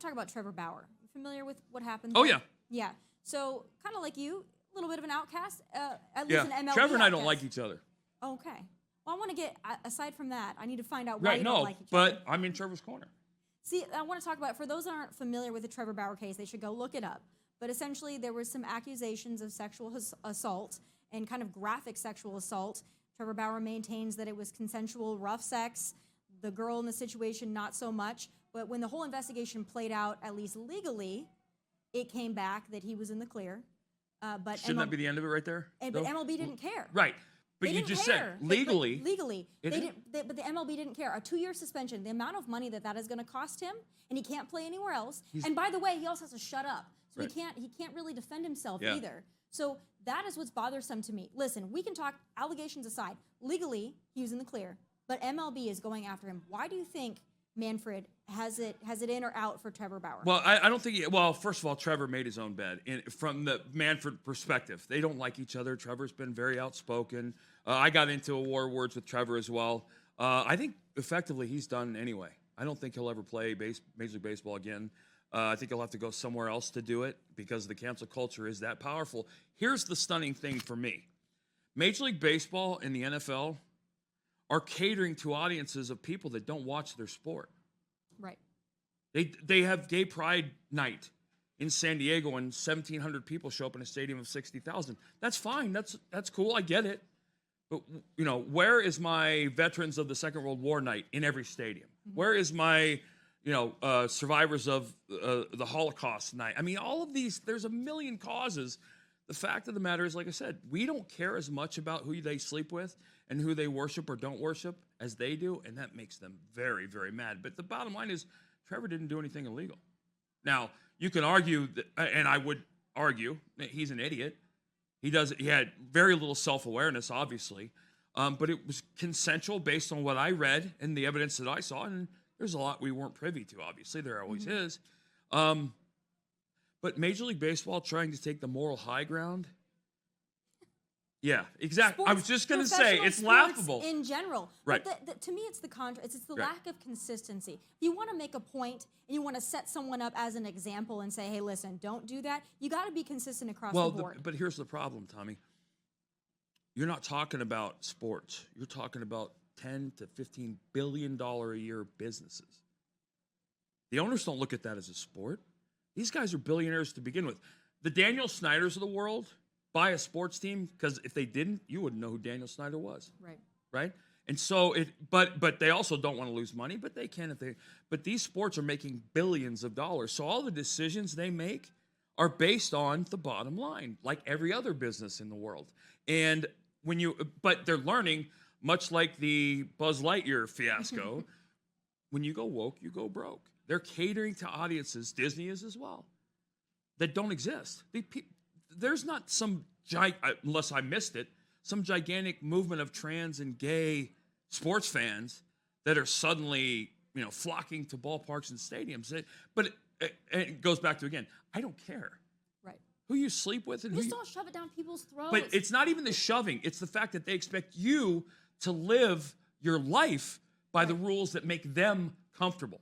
want to talk about Trevor Bauer. You familiar with what happened Oh, there? yeah. Yeah. So, kind of like you, a little bit of an outcast, at least an MLB Trevor and I outcast. don't like each other. Okay. Well, I want to get, aside from that, I need to find out why Right, you no, don't like each other. but I'm in Trevor's corner. See, I want to talk about, for those that aren't familiar with the Trevor Bauer case, they should go look it up. But essentially, there was some accusations of sexual assault and kind of graphic sexual assault. Trevor Bauer maintains that it was consensual, rough sex. The girl in the situation, not so much. But when the whole investigation played out, at least legally, it came back that he was in the clear. But Shouldn't that be the end of it right there? But MLB didn't care. Right. But They you didn't just care. said legally. Legally. But the MLB didn't care. A 2-year suspension, the amount of money that is going to cost him, and he can't play anywhere else. And by the way, he also has to shut up. So he can't really defend himself either. So that is what's bothersome to me. Listen, we can talk allegations aside. Legally, he was in the clear, but MLB is going after him. Why do you think Manfred has it in or out for Trevor Bauer? Well, I don't think. Well, first of all, Trevor made his own bed. From the Manfred perspective, they don't like each other. Trevor's been very outspoken. I got into a war words with Trevor as well. I think effectively he's done anyway. I don't think he'll ever play Major League Baseball again. I think he'll have to go somewhere else to do it because the cancel culture is that powerful. Here's the stunning thing for me. Major League Baseball and the NFL are catering to audiences of people that don't watch their sport. Right. They have Gay Pride Night in San Diego and 1,700 people show up in a stadium of 60,000. That's fine. That's cool. I get it. But, you know, where is my Veterans of the Second World War night in every stadium? Mm-hmm. Where is my, survivors of the Holocaust night? I mean, all of these, there's a million causes. The fact of the matter is, like I said, we don't care as much about who they sleep with and who they worship or don't worship as they do, and that makes them very, very mad. But the bottom line is, Trevor didn't do anything illegal. Now, you can argue, and I would argue, that he's an idiot. He had very little self-awareness, obviously, but it was consensual based on what I read and the evidence that I saw, and there's a lot we weren't privy to, obviously. There always is. But Major League Baseball trying to take the moral high ground, yeah, exactly. I was just going to say, it's laughable. In general. Right. But to me, it's the contrast. It's the lack of consistency. If you want to make a point and you want to set someone up as an example and say, hey, listen, don't do that, you got to be consistent across the board. But here's the problem, Tommy. You're not talking about sports. You're talking about $10 to $15 billion a year businesses. The owners don't look at that as a sport. These guys are billionaires to begin with. The Daniel Snyders of the world buy a sports team because if they didn't, you wouldn't know who Daniel Snyder was. Right. Right? And so but they also don't want to lose money, but they can if they. But these sports are making billions of dollars. So all the decisions they make are based on the bottom line, like every other business in the world. And but they're learning, much like the Buzz Lightyear fiasco, when you go woke, you go broke. They're catering to audiences, Disney is as well, that don't exist. There's not unless I missed it, some gigantic movement of trans and gay sports fans that are suddenly, flocking to ballparks and stadiums. But it goes back to, again, I don't care. Right. Who you sleep with and just don't shove it down people's throats. But it's not even the shoving. It's the fact that they expect you to live your life by the rules that make them comfortable.